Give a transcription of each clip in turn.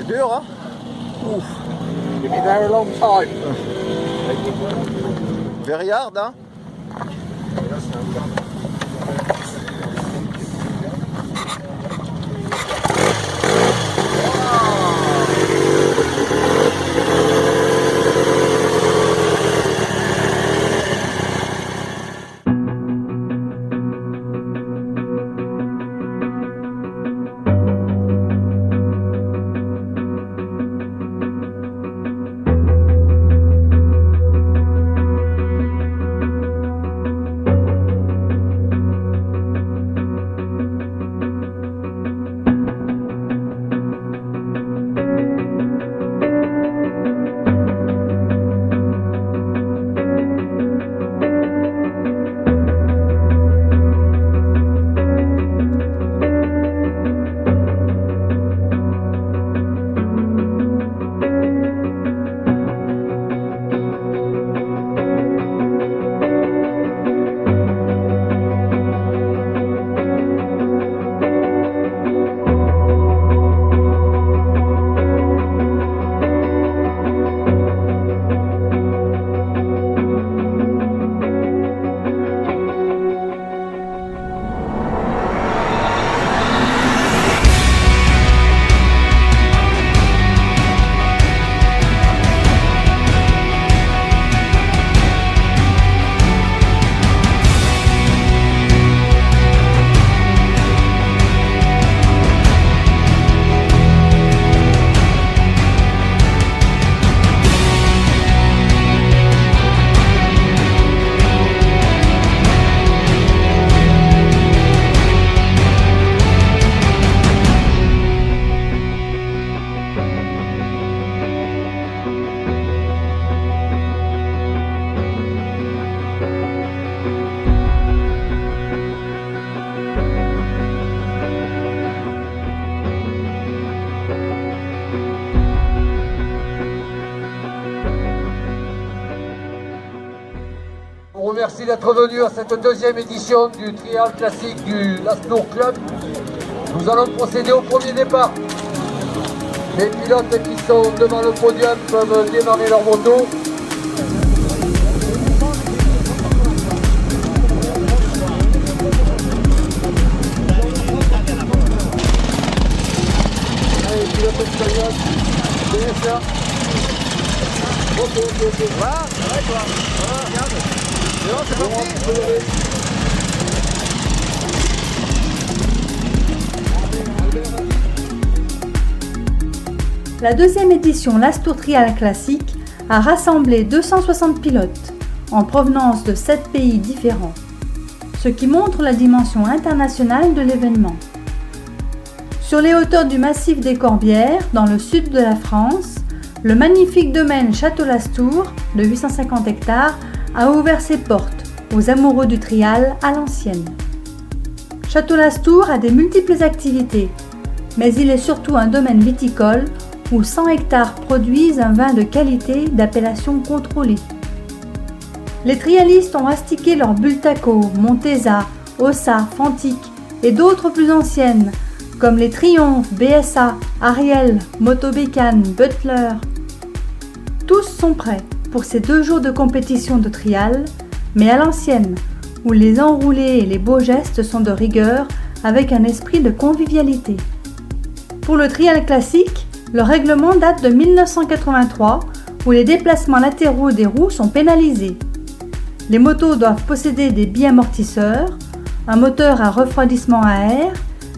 dur, hein? Oof. You've been there a long time. Very hard, hein? On vous remercie d'être venu à cette deuxième édition du trial classique du Lastour Club. Nous allons procéder au premier départ. Les pilotes qui sont devant le podium peuvent démarrer leur moto. Allez, pilote espagnol, DSA. Ok. Voilà, c'est vrai, toi. Voilà, regarde. C'est bon, c'est parti. La deuxième édition Lastour Trial Classique a rassemblé 260 pilotes en provenance de 7 pays différents, ce qui montre la dimension internationale de l'événement. Sur les hauteurs du massif des Corbières, dans le sud de la France, le magnifique domaine Château-Lastour, de 850 hectares, a ouvert ses portes aux amoureux du trial à l'ancienne. Château-Lastour a des multiples activités, mais il est surtout un domaine viticole où 100 hectares produisent un vin de qualité d'appellation contrôlée. Les trialistes ont astiqué leurs Bultaco, Montesa, Ossa, Fantique et d'autres plus anciennes, comme les Triumph, BSA, Ariel, Motobécane, Butler. Tous sont prêts pour ces 2 jours de compétition de trial, mais à l'ancienne, où les enroulés et les beaux gestes sont de rigueur avec un esprit de convivialité. Pour le trial classique, le règlement date de 1983, où les déplacements latéraux des roues sont pénalisés. Les motos doivent posséder des bi-amortisseurs, un moteur à refroidissement à air,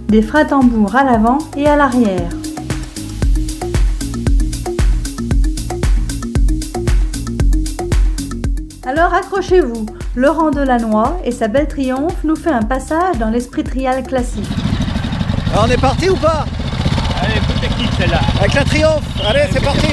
des freins tambours à l'avant et à l'arrière. Alors accrochez-vous, Laurent Delannoy et sa belle Triomphe nous fait un passage dans l'esprit trial classique. Alors, on est parti ou pas? Allez, coup technique celle-là. Avec la Triomphe. Allez, c'est parti.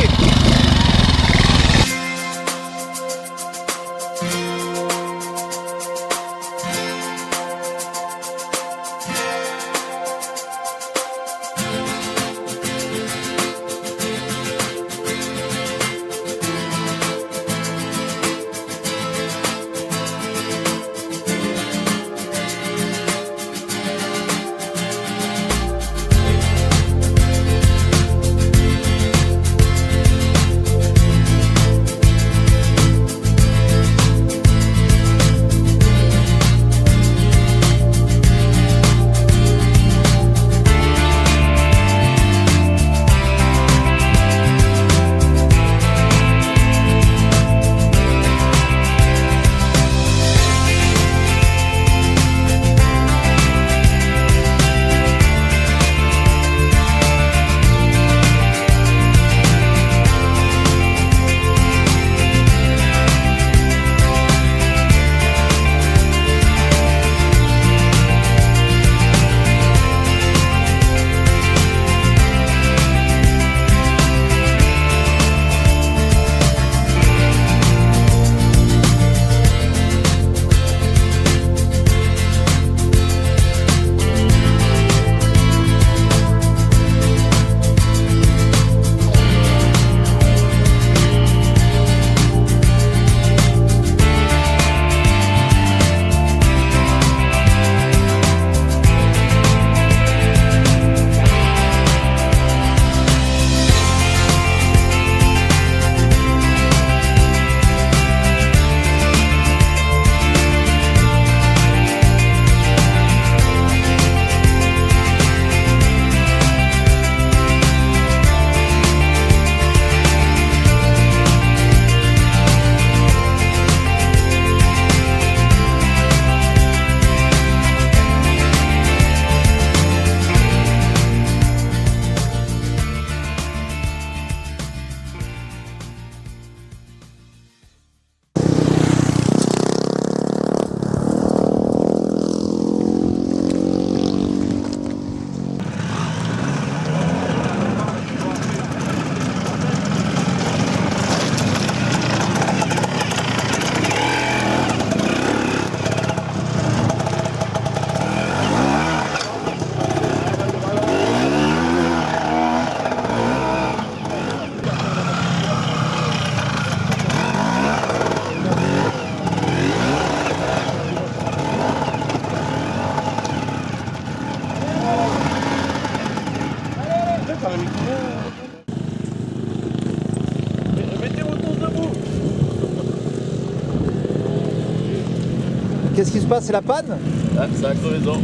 Qu'est-ce qui se passe? C'est la panne? Ouais, c'est la crevaison.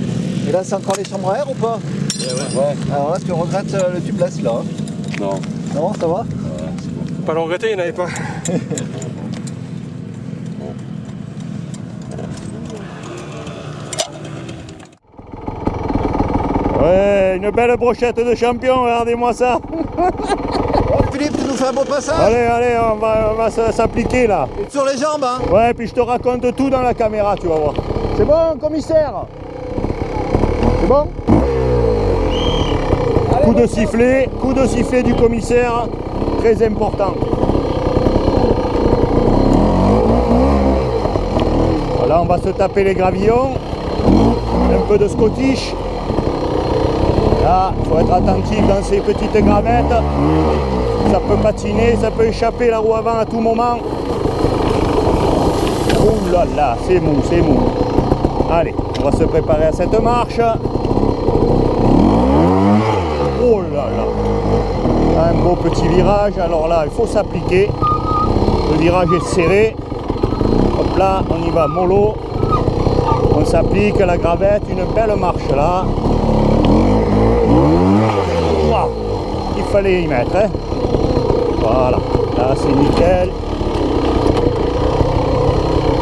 Et là, c'est encore les chambres à air ou pas? Ouais. Alors là, tu regrettes le tubeless là? Non. Non, ça va? Pas le regretter, il n'y en avait pas. Ouais, une belle brochette de champion, regardez-moi ça. Oh, Philippe, tu nous fais un beau passage? Allez, on va s'appliquer là. Et sur les jambes, hein? Ouais, puis je te raconte tout dans la caméra, tu vas voir. C'est bon, commissaire? C'est bon? Coup de sifflet du commissaire, très important. Voilà, on va se taper les gravillons, un peu de scottish. Là, il faut être attentif dans ces petites gravettes. Ça peut patiner, ça peut échapper la roue avant à tout moment. Ouh là là, c'est mou, c'est mou. Allez, on va se préparer à cette marche. Oh là là. Un beau petit virage. Alors là, il faut s'appliquer. Le virage est serré. Hop là, on y va mollo. On s'applique la gravette, une belle marche là. Wow. Il fallait y mettre, hein. Voilà, là c'est nickel.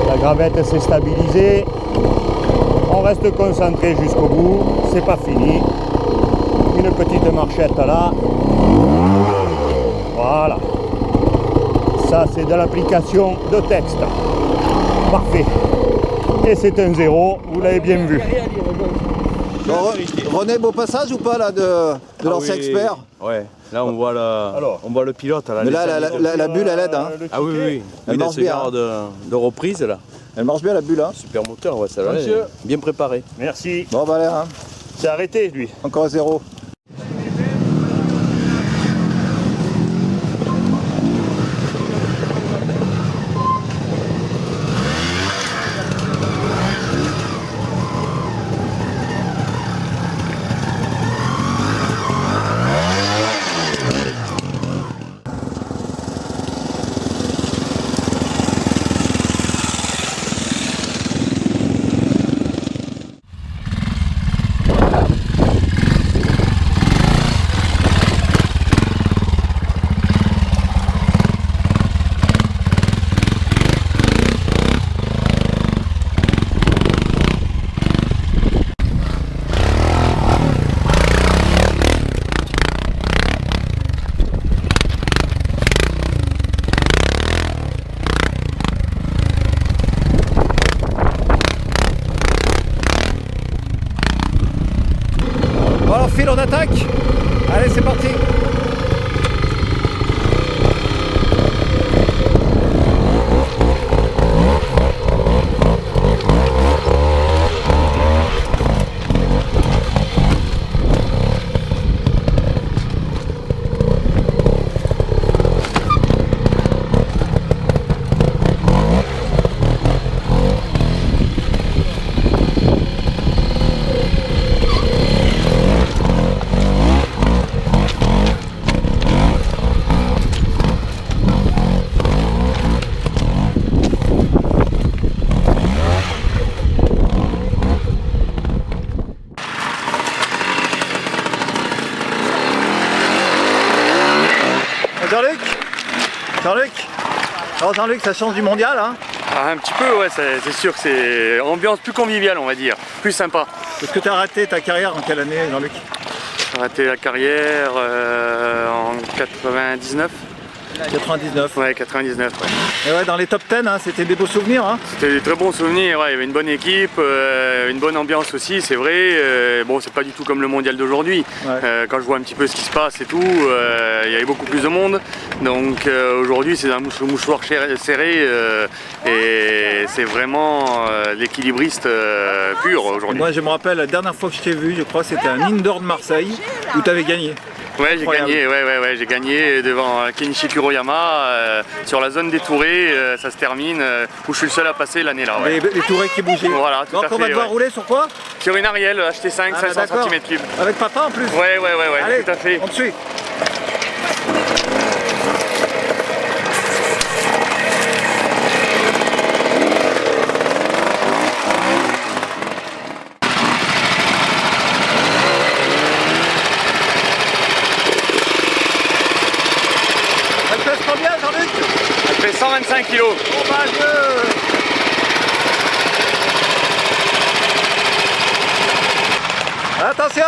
La gravette s'est stabilisée. On reste concentré jusqu'au bout, c'est pas fini. Une petite marchette là. Voilà. Ça c'est de l'application de texte. Parfait. Et c'est un 0, vous l'avez bien vu. Bon, René, beau passage ou pas là de l'ancien expert? Ouais, là on voit le pilote. Là, Mais là, la bulle, elle aide, hein? Ah oui. Elle marche bien, hein. de reprise là. Elle marche bien la bulle, hein? Super moteur, ouais, ça va. Monsieur. Bien préparé. Merci. Bon, bah là, hein? C'est arrêté lui. Encore 0. Bon alors Phil, on attaque? Allez, c'est parti. Jean-Luc, alors Jean-Luc, ça change du mondial, hein? Ah, un petit peu, ouais, c'est sûr que c'est ambiance plus conviviale, on va dire, plus sympa. Est-ce que tu as raté ta carrière en quelle année, Jean-Luc? J'ai raté la carrière en 99. 99. Ouais, 99, ouais. Et ouais, dans les top 10, hein, c'était des beaux souvenirs, hein? C'était des très bons souvenirs, ouais, il y avait une bonne équipe, une bonne ambiance aussi, c'est vrai. Bon, c'est pas du tout comme le mondial d'aujourd'hui. Ouais. Quand je vois un petit peu ce qui se passe et tout, il y avait beaucoup plus de monde. Donc aujourd'hui, c'est un mouchoir serré et c'est vraiment l'équilibriste pur aujourd'hui. Moi, je me rappelle, la dernière fois que je t'ai vu, je crois que c'était un indoor de Marseille où tu avais gagné. Ouais, j'ai gagné, j'ai gagné devant Kenichi Kuroyama sur la zone des Tourés, ça se termine, où je suis le seul à passer l'année là. Ouais. Les tourets qui bougeaient. Voilà, tout donc à on va fait, devoir rouler sur quoi? Sur une Ariel HT5 500 d'accord. cm3. Avec papa en plus? Ouais, Allez, tout à fait. on te suit. 125 kg. Attention!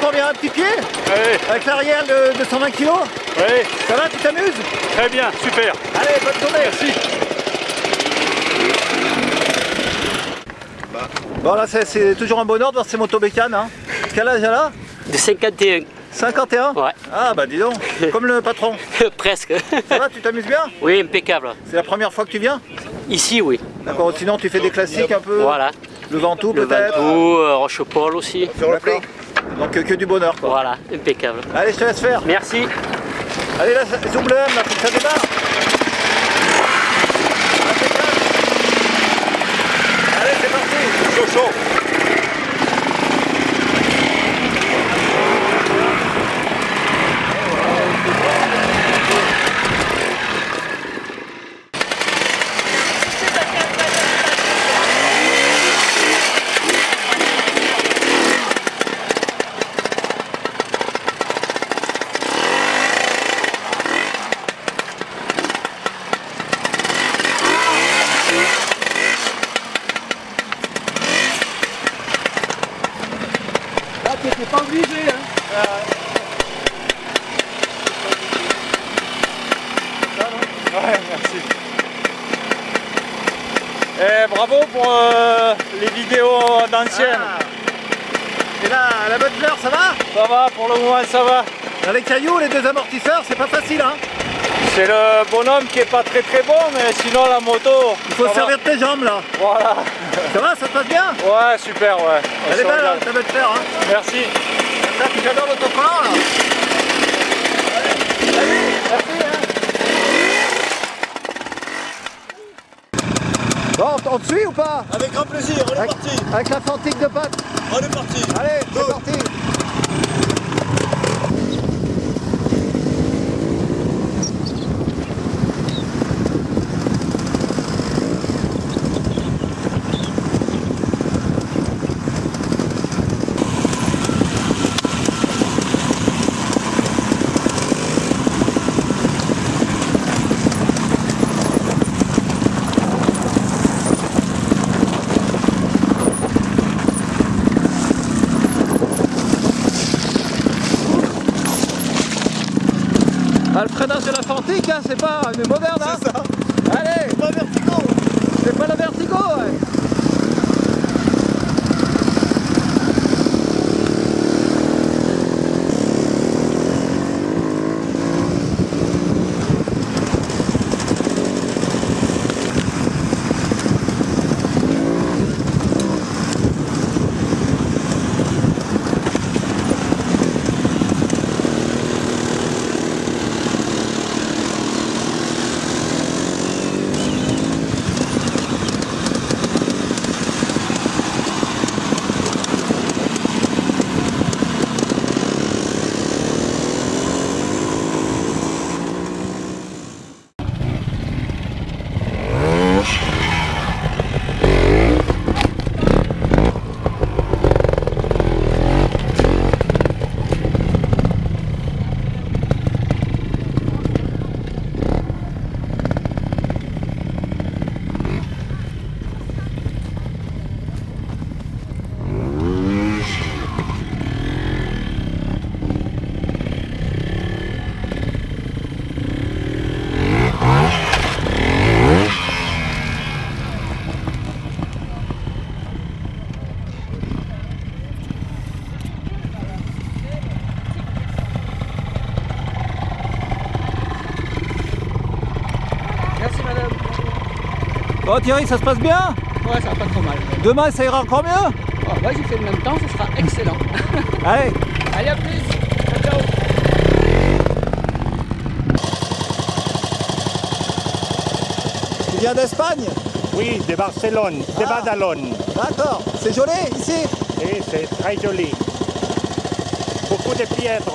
Combien, un petit pied? Oui. Avec l'arrière de 120 kg? Oui. Ça va, tu t'amuses? Très bien, super. Allez, bonne journée. Merci. Bon là c'est toujours un bonheur de voir ces motobécanes. Hein. Quel âge elle a? De 51. 51? Ouais. Ah bah dis donc, comme le patron. Presque. Ça va, tu t'amuses bien? Oui, impeccable. C'est la première fois que tu viens? Ici, oui. D'accord, sinon tu fais des classiques un peu? Voilà. Le Ventoux Le peut-être? Ventoux, Rochepole aussi. D'accord. Donc que du bonheur quoi. Voilà, impeccable. Allez, je te laisse faire. Merci. Allez là, zoom le M, là, faut que ça démarre. Allez, c'est parti. Chaud, chaud. T'es pas obligé hein. Ouais, merci. Et bravo pour les vidéos d'anciennes. Et là, la bonne fleur, ça va? Ça va, pour le moment ça va. Dans les cailloux, les deux amortisseurs, c'est pas facile hein. C'est le bonhomme qui est pas très bon, mais sinon la moto... Il faut se servir de tes jambes là. Voilà. Ça va, ça se passe bien? Ouais, super, ouais. Elle est belle hein, ta belle fleur hein. Merci. Ça, j'adore l'autocollant là. Allez, merci hein. Bon, on te suit ou pas? Avec grand plaisir, on est parti. Avec la fantique de pâte. On est parti. Allez, c'est parti. Ah, le freinage de la Fantique, hein, c'est pas une moderne, hein. C'est ça. Allez. Pas vertigo. C'est pas la Vertigo, ouais. Bon Thierry, ça se passe bien? Ouais, ça va pas trop mal. Demain, ça ira encore mieux? Oh, bah, j'ai fait le même temps, ce sera excellent. Allez. Allez, à plus. Ciao, ciao. Tu viens d'Espagne? Oui, de Barcelone, de Badalone. D'accord. C'est joli ici? Et c'est très joli. Beaucoup de piètres.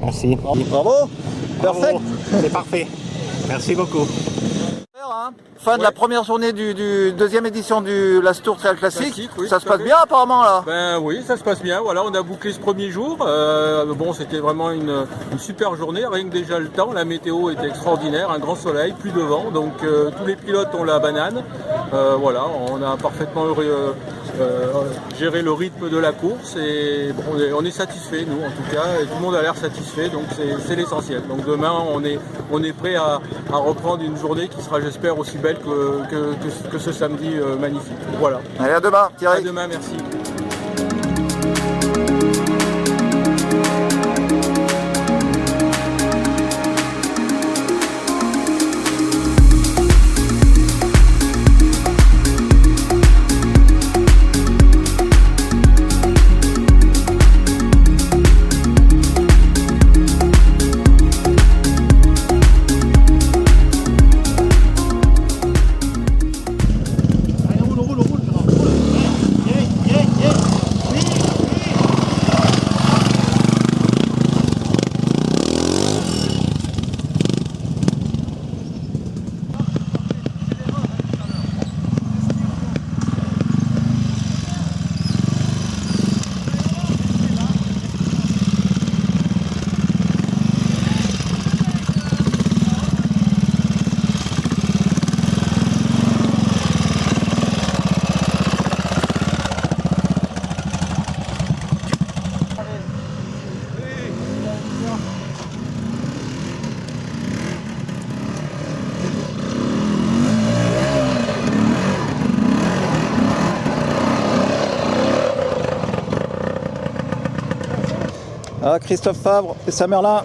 Merci. Bravo. Perfect. C'est parfait. Merci beaucoup. Fin de la première journée du deuxième édition du Lastour Trail Classique. Oui, Ça se passe bien apparemment là? Ben oui, ça se passe bien. Voilà, on a bouclé ce premier jour. Bon, c'était vraiment une super journée. Rien que déjà le temps, la météo était extraordinaire, un grand soleil, plus de vent. Donc tous les pilotes ont la banane. Voilà, on a parfaitement géré le rythme de la course et bon, on est satisfait, nous en tout cas. Et tout le monde a l'air satisfait, donc c'est l'essentiel. Donc demain, on est prêt à reprendre une journée qui sera, j'espère, aussi belle que ce samedi magnifique. Voilà. Allez, à demain, Thierry. À demain, merci. Ah, Christophe Fabre et Sam Merlin.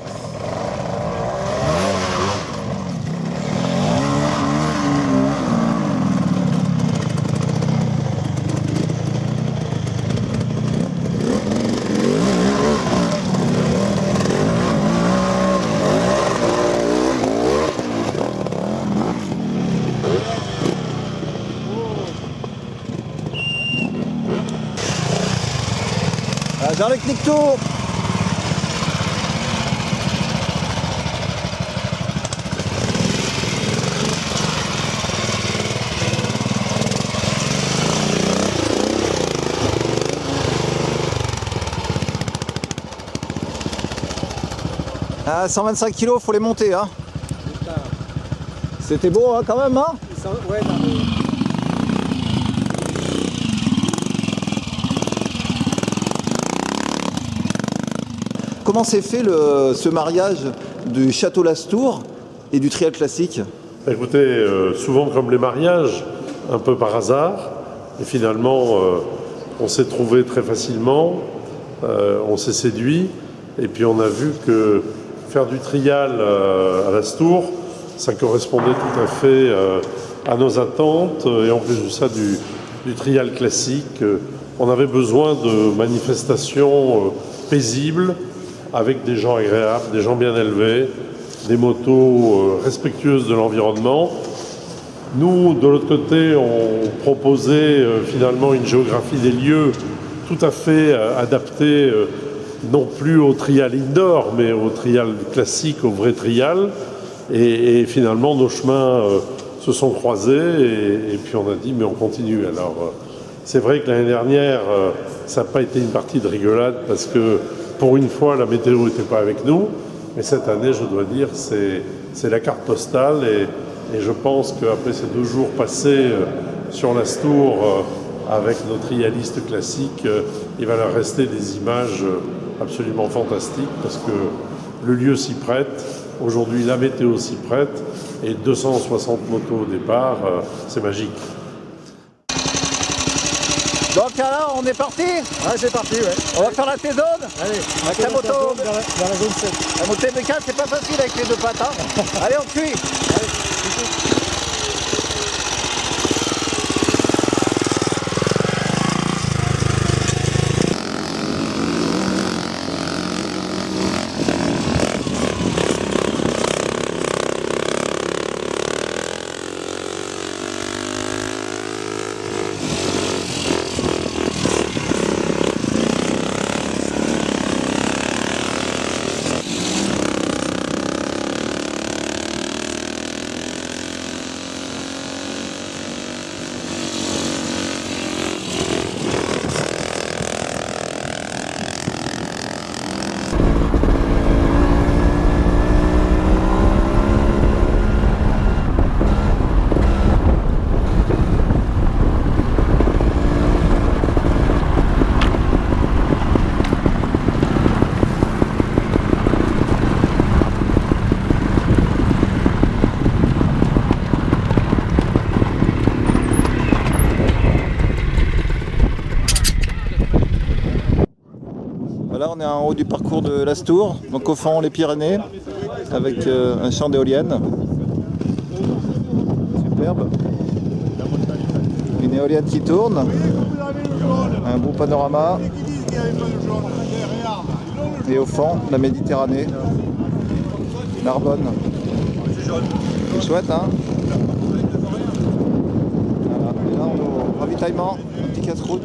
Ah, Jean-Luc Nictou. Ah, 125 kilos, faut les monter, hein. C'était beau, hein, quand même, hein. Ouais, non, mais... Comment s'est fait ce mariage du Château Lastour et du trial classique? Écoutez, souvent comme les mariages, un peu par hasard, et finalement on s'est trouvé très facilement, on s'est séduit, et puis on a vu que faire du trial à Lastour, ça correspondait tout à fait à nos attentes, et en plus de ça du trial classique. On avait besoin de manifestations paisibles, avec des gens agréables, des gens bien élevés, des motos respectueuses de l'environnement. Nous, de l'autre côté, on proposait finalement une géographie des lieux tout à fait adaptée non plus au trial indoor, mais au trial classique, au vrai trial. Et finalement, nos chemins se sont croisés et puis on a dit, mais on continue. Alors, c'est vrai que l'année dernière, ça n'a pas été une partie de rigolade parce que pour une fois, la météo n'était pas avec nous. Mais cette année, je dois dire, c'est la carte postale et je pense qu'après ces 2 jours passés sur l'Astour avec nos trialistes classiques, il va leur rester des images absolument fantastiques parce que le lieu s'y prête, aujourd'hui la météo s'y prête et 260 motos au départ, c'est magique. Donc là, on est parti? Ouais, c'est parti, ouais. On va faire la T-zone? Allez, avec la moto. vers la zone 7. La moto MK, c'est pas facile avec les 2 pattes. Hein. Allez, on cuit. Là, on est en haut du parcours de l'Astour, donc au fond les Pyrénées, avec un champ d'éoliennes. Superbe. Une éolienne qui tourne. Un beau panorama. Et au fond, la Méditerranée. Narbonne. C'est chouette, hein? Voilà. Et là, on est au ravitaillement, un petit casse-route.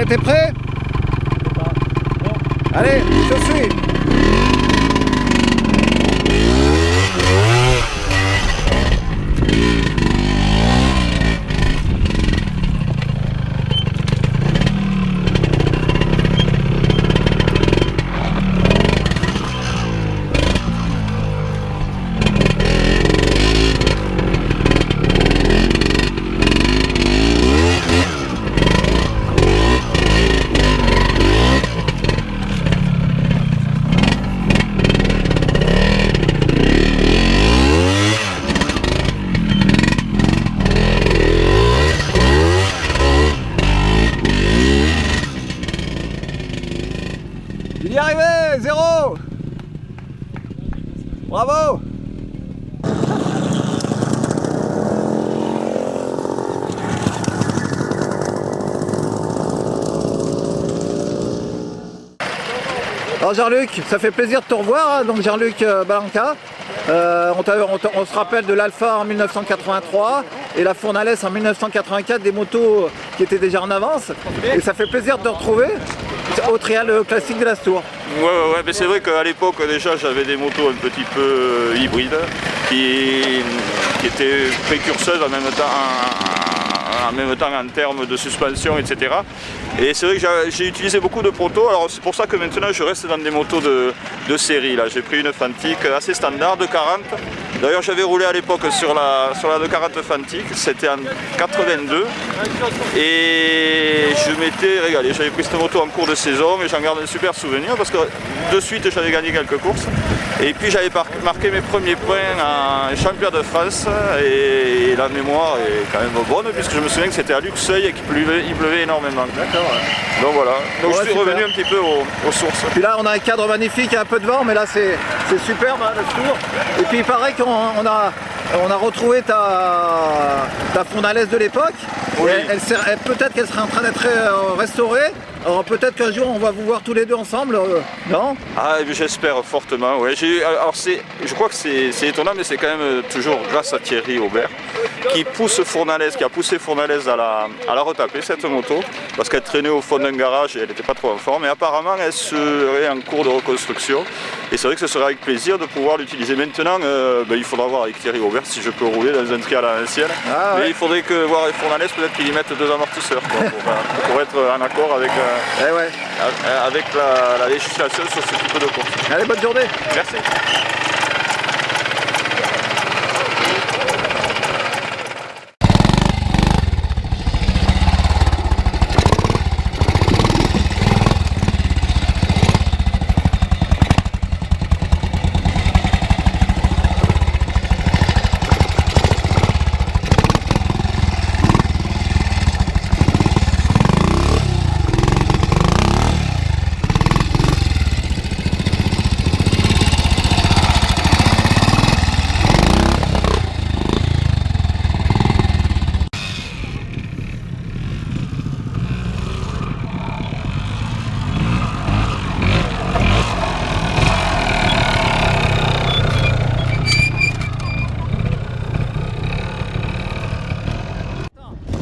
T'es prêt? Allez, je suis. Bravo! Alors Jean-Luc, ça fait plaisir de te revoir, hein, donc Jean-Luc Balanca. On se rappelle de l'Alpha en 1983 et la Fournales en 1984, des motos qui étaient déjà en avance. Et ça fait plaisir de te retrouver au trial classique de l'Astour. Ouais, mais c'est vrai qu'à l'époque déjà j'avais des motos un petit peu hybrides qui étaient précurseuses en même temps en termes de suspension, etc. Et c'est vrai que j'ai utilisé beaucoup de protos, alors c'est pour ça que maintenant je reste dans des motos de série. Là, j'ai pris une Fantic assez standard de 40. D'ailleurs j'avais roulé à l'époque sur la 240 Fantic, c'était en 82 et je m'étais régalé. J'avais pris cette moto en cours de saison et j'en garde un super souvenir parce que de suite j'avais gagné quelques courses et puis j'avais marqué mes premiers points en championnat de France et la mémoire est quand même bonne puisque je me souviens que c'était à Luxeuil et qu'il pleuvait énormément. D'accord. Donc voilà, donc je suis revenu un petit peu aux sources. Puis là on a un cadre magnifique, il y a un peu de vent mais là c'est superbe hein, le tour. Et puis il paraît qu'on a retrouvé ta Fournales de l'époque. Oui. Peut-être qu'elle serait en train d'être restaurée. Alors peut-être qu'un jour on va vous voir tous les deux ensemble, non? Ah, j'espère fortement, ouais. Je crois que c'est étonnant, mais c'est quand même toujours grâce à Thierry Aubert qui a poussé Fournales à la retaper cette moto, parce qu'elle traînait au fond d'un garage et elle n'était pas trop en forme, et apparemment elle serait en cours de reconstruction. Et c'est vrai que ce serait avec plaisir de pouvoir l'utiliser. Maintenant, il faudra voir avec Thierry Aubert si je peux rouler dans un trial à l'ancienne. Ah, mais ouais. Il faudrait que voir les Fournales, peut-être qu'ils y mettent 2 amortisseurs quoi, pour être en accord avec, avec la législation sur ce type de course. Allez, bonne journée. Merci.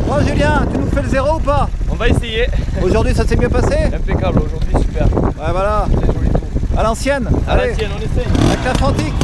Bon Julien, tu nous fais le 0 ou pas? On va essayer. Aujourd'hui ça s'est bien passé? Impeccable, aujourd'hui super. Ouais voilà. Très joli tour. À l'ancienne? À l'ancienne, on essaye. Avec la Fantic.